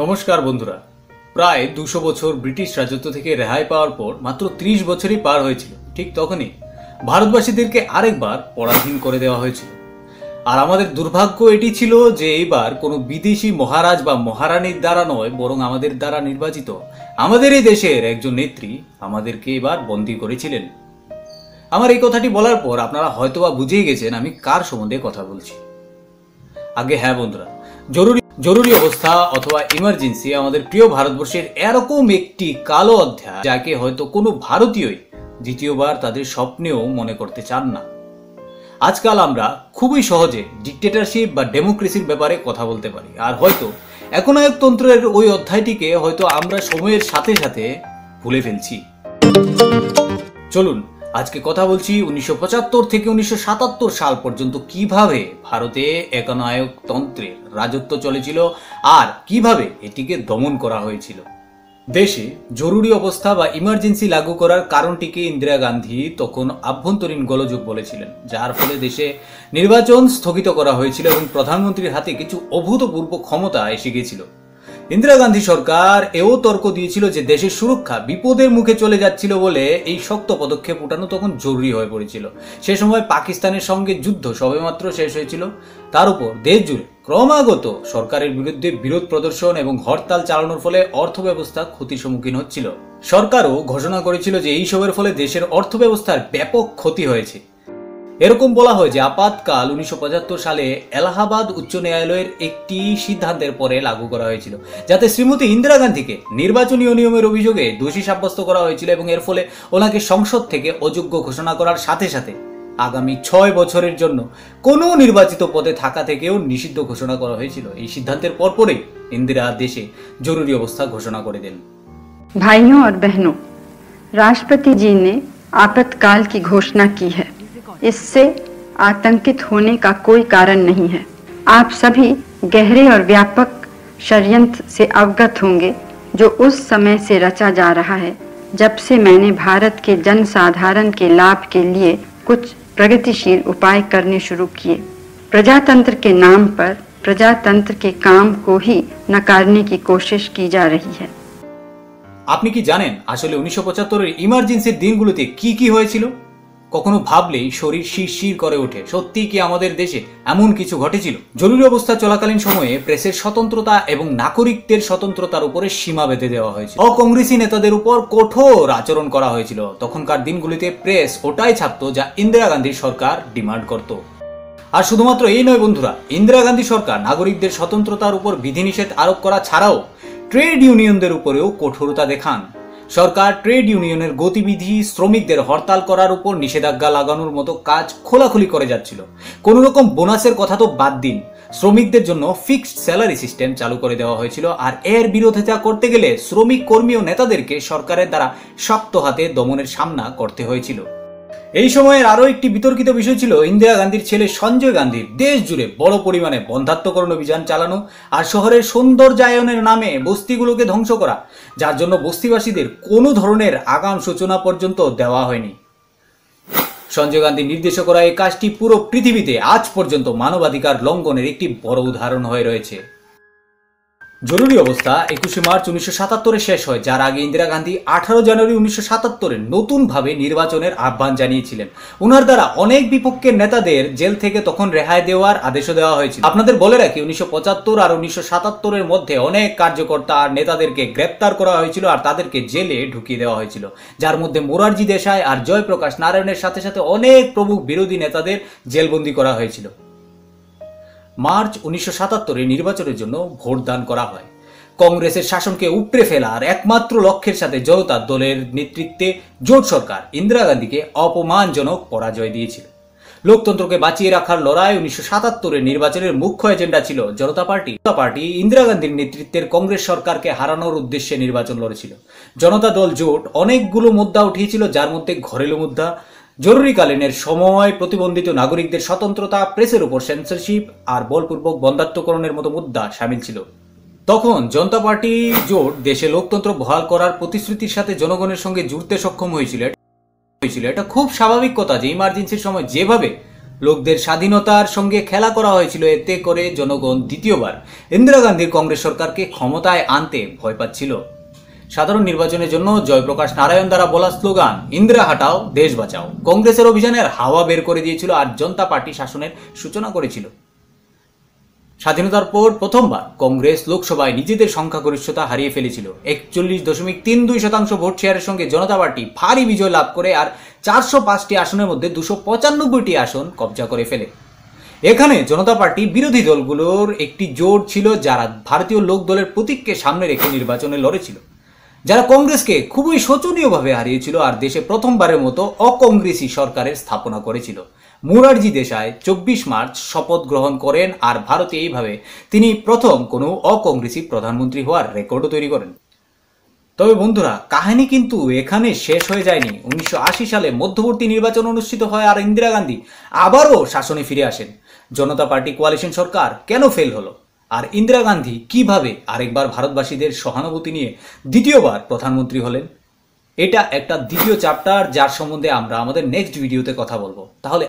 নমস্কার বন্ধুরা। প্রায় 200 বছর ব্রিটিশ রাজত্ব থেকে রেহাই পাওয়ার পর মাত্র 30 বছরই পার হয়েছিল। ঠিক তখনই ভারতবাসীদেরকে আরেকবার পরাধীন করে দেওয়া হয়েছিল। আর আমাদের দুর্ভাগ্য এটি ছিল যে এইবার কোনো বিদেশি মহারাজ বা মহারানীর দ্বারা নয়, বরং আমাদের দ্বারা নির্বাচিত আমাদের এই দেশের একজন নেত্রী আমাদেরকে এবার বন্দী করেছিলেন। আমার এই কথাটি বলার পর আপনারা হয়তোবা বুঝেই গেছেন আমি কার সম্বন্ধে কথা বলছি। আগে হ্যাঁ বন্ধুরা, জরুরি অবস্থা অথবা ইমার্জেন্সি আমাদের প্রিয় ভারতবর্ষের এরকম একটি কালো অধ্যায় যাকে হয়তো কোনো ভারতীয়ই দ্বিতীয়বার তাদের স্বপ্নেও মনে করতে চান না। আজকাল আমরা খুবই সহজে ডিক্টেটরশিপ বা ডেমোক্রেসির ব্যাপারে কথা বলতে পারি, আর হয়তো একনায়কতন্ত্রের ওই অধ্যায়টিকে হয়তো আমরা সময়ের সাথে সাথে ভুলে ফেলছি। চলুন আজকে কথা বলছি 1975 থেকে 1977 সাল পর্যন্ত কিভাবে ভারতে একনায়কতন্ত্রের রাজত্ব চলেছিল আর কিভাবে এটিকে দমন করা হয়েছিল। দেশে জরুরি অবস্থা বা ইমার্জেন্সি লাগু করার কারণটিকে ইন্দিরা গান্ধী তখন আভ্যন্তরীণ গোলযোগ বলেছিলেন, যার ফলে দেশে নির্বাচন স্থগিত করা হয়েছিল এবং প্রধানমন্ত্রীর হাতে কিছু অভূতপূর্ব ক্ষমতা এসে গিয়েছিল। ইন্দিরা গান্ধী সরকার এও তর্ক দিয়েছিল যে দেশের সুরক্ষা বিপদের মুখে চলে যাচ্ছিল বলে এই শক্ত পদক্ষেপ উঠানো তখন জরুরি হয়ে পড়েছিল। সে সময় পাকিস্তানের সঙ্গে যুদ্ধ সবেমাত্র শেষ হয়েছিল, তার উপর দেশ জুড়ে ক্রমাগত সরকারের বিরুদ্ধে বিরোধ প্রদর্শন এবং হরতাল চালানোর ফলে অর্থব্যবস্থা ক্ষতির সম্মুখীন হচ্ছিল। সরকারও ঘোষণা করেছিল যে এইসবের ফলে দেশের অর্থব্যবস্থার ব্যাপক ক্ষতি হয়েছে। এরকম বলা হয় যে আপাতকাল 1975 সালে এলাহাবাদ উচ্চ ন্যায়ালয়ের একটি সিদ্ধান্তের পরে লাগু করা হয়েছিল, যাতে শ্রীমতী ইন্দিরা গান্ধীকে নির্বাচনী অনিয়মের অভিযোগে দোষী সাব্যস্ত করা হয়েছিল এবং এর ফলে ওনাকে সংসদ থেকে অযোগ্য ঘোষণা করার সাথে সাথে আগামী 6 বছরের জন্য কোনো নির্বাচিত পদে থাকা থেকেও নিষিদ্ধ ঘোষণা করা হয়েছিল। এই সিদ্ধান্তের পরপরই ইন্দিরা দেশে জরুরি অবস্থা ঘোষণা করে দেন। भाइयों और बहनों, राष्ट्रपति जी ने आपातकाल की घोषणा की है। इससे आतंकित होने का कोई कारण नहीं है। आप सभी गहरे और व्यापक षड्यंत्र से अवगत होंगे जो उस समय से रचा जा रहा है जब से मैंने भारत के जनसाधारण के लाभ के लिए कुछ प्रगतिशील उपाय करने शुरू किए। प्रजातंत्र के नाम पर प्रजातंत्र के काम को ही नकारने की कोशिश की जा रही है। আপনি কি জানেন আসলে 1975 ইমার্জেন্সির দিনগুলোতে কি কি হয়েছিল? কখনো ভাবলেই শরীর শিরশির করে ওঠে। সত্যি কি আমাদের দেশে এমন কিছু ঘটেছিল? জরুরি অবস্থা চলাকালীন সময়ে প্রেসের স্বতন্ত্রতা এবং নাগরিকদের স্বতন্ত্রতার উপরে সীমা বেঁধে দেওয়া হয়েছিল। অকংগ্রেসি নেতাদের উপর কঠোর আচরণ করা হয়েছিল। তখনকার দিনগুলিতে প্রেস ওটাই ছাপত যা ইন্দিরা গান্ধীর সরকার ডিমান্ড করত। আর শুধুমাত্র এই নয় বন্ধুরা, ইন্দিরা গান্ধী সরকার নাগরিকদের স্বতন্ত্রতার উপর বিধিনিষেধ আরোপ করা ছাড়াও ট্রেড ইউনিয়নদের উপরেও কঠোরতা দেখান। সরকার ট্রেড ইউনিয়নের গতিবিধি, শ্রমিকদের হরতাল করার উপর নিষেধাজ্ঞা লাগানোর মতো কাজ খোলাখুলি করে যাচ্ছিল। কোন রকম বোনাসের কথা তো বাদ দিন, শ্রমিকদের জন্য ফিক্সড স্যালারি সিস্টেম চালু করে দেওয়া হয়েছিল। আর এর বিরোধিতা করতে গেলে শ্রমিক কর্মী ও নেতাদেরকে সরকারের দ্বারা শক্ত হাতে দমনের সামনা করতে হয়েছিল। এই সময়ের আরো একটি বিতর্কিত বিষয় ছিল ইন্দিরা গান্ধীর ছেলে সঞ্জয় গান্ধীর দেশ জুড়ে বড় পরিমাণে বন্ধ্যাত্বকরণ অভিযান চালানো আর শহরের সৌন্দর্যায়নের নামে বস্তিগুলোকে ধ্বংস করা, যার জন্য বস্তিবাসীদের কোনো ধরনের আগাম সূচনা পর্যন্ত দেওয়া হয়নি। সঞ্জয় গান্ধীর নির্দেশ করা এই কাজটি পুরো পৃথিবীতে আজ পর্যন্ত মানবাধিকার লঙ্ঘনের একটি বড় উদাহরণ হয়ে রয়েছে। জরুরি অবস্থা 21 মার্চ 1977 শেষ হয়, যার আগে ইন্দিরা গান্ধী 18 জানুয়ারি 1977 নতুন ভাবে নির্বাচনের আহ্বান জানিয়েছিলেন। উনার দ্বারা অনেক বিপক্ষের নেতাদের জেল থেকে তখন রেহাই দেওয়ার আদেশও দেওয়া হয়েছিল। আপনাদের বলে রাখি 1975 আর 1977 মধ্যে অনেক কার্যকর্তা আর নেতাদেরকে গ্রেপ্তার করা হয়েছিল আর তাদেরকে জেলে ঢুকিয়ে দেওয়া হয়েছিল, যার মধ্যে মোরারজি দেশাই আর জয়প্রকাশ নারায়ণের সাথে সাথে অনেক প্রমুখ বিরোধী নেতাদের জেলবন্দি করা হয়েছিল। মার্চ 1977 নির্বাচনের জন্য ভোট দান করা হয়। কংগ্রেসের শাসনকে উপড়ে ফেলার একমাত্র লক্ষ্যের সাথে জনতা দলের নেতৃত্বে জোট সরকার ইন্দিরা গান্ধীকে অপমানজনক পরাজয় দিয়েছিল। লোকতন্ত্রকে বাঁচিয়ে রাখার লড়াই 1977 নির্বাচনের মুখ্য এজেন্ডা ছিল জনতা পার্টি ইন্দিরা গান্ধীর নেতৃত্বের কংগ্রেস সরকারকে হারানোর উদ্দেশ্যে নির্বাচন লড়েছিল। জনতা দল জোট অনেকগুলো মুদ্দা উঠিয়েছিল, যার মধ্যে ঘরেলু মুদ্দা, জরুরিকালীনের সময় প্রতিবন্ধিত নাগরিকদের স্বতন্ত্রতা, প্রেসের উপর সেন্সরশিপ আর বলপূর্বক বন্ধ্যাত্বকরণের মতো মুদ্দা শামিল ছিল। তখন জনতা পার্টি জোট দেশে লোকতন্ত্র বহাল করার প্রতিশ্রুতির সাথে জনগণের সঙ্গে জুড়তে সক্ষম হয়েছিল। এটা খুব স্বাভাবিক কথা যে ইমার্জেন্সির সময় যেভাবে লোকদের স্বাধীনতার সঙ্গে খেলা করা হয়েছিল। এতে করে জনগণ দ্বিতীয়বার ইন্দিরা গান্ধীর কংগ্রেস সরকারকে ক্ষমতায় আনতে ভয় পাচ্ছিল। সাধারণ নির্বাচনের জন্য জয়প্রকাশ নারায়ণ দ্বারা বলা স্লোগান ইন্দিরা হাটাও দেশ বাঁচাও কংগ্রেসের অভিযানের হাওয়া বের করে দিয়েছিল আর জনতা পার্টি শাসনের সূচনা করেছিল। স্বাধীনতার পর প্রথমবার কংগ্রেস লোকসভায় নিজেদের সংখ্যাগরিষ্ঠতা হারিয়ে ফেলেছিল। 41.32% ভোট শেয়ারের সঙ্গে জনতা পার্টি ভারী বিজয় লাভ করে আর 405টি আসনের মধ্যে 295টি আসন কবজা করে ফেলে। এখানে জনতা পার্টি বিরোধী দলগুলোর একটি জোট ছিল যারা ভারতীয় লোক দলের প্রতীককে সামনে রেখে নির্বাচনে লড়েছিল, যারা কংগ্রেসকে খুবই শোচনীয়ভাবে হারিয়েছিল আর দেশে প্রথমবারের মতো অকংগ্রেসী সরকারের স্থাপনা করেছিল। মোরারজি দেশাই 24 মার্চ শপথ গ্রহণ করেন আর ভারতে এইভাবে তিনি প্রথম কোনো অকংগ্রেসী প্রধানমন্ত্রী হওয়ার রেকর্ডও তৈরি করেন। তবে বন্ধুরা, কাহিনী কিন্তু এখানে শেষ হয়ে যায়নি। 1980 সালে মধ্যবর্তী নির্বাচন অনুষ্ঠিত হয় আর ইন্দিরা গান্ধী আবারও শাসনে ফিরে আসেন। জনতা পার্টি কোয়ালিশন সরকার কেন ফেল হলো আর ইন্দিরা গান্ধী কিভাবে আরেকবার ভারতবাসীদের সহানুভূতি নিয়ে দ্বিতীয়বার প্রধানমন্ত্রী হলেন, এটা একটা দ্বিতীয় চ্যাপ্টার যার সম্বন্ধে আমরা আমাদের নেক্সট ভিডিওতে কথা বলবো। তাহলে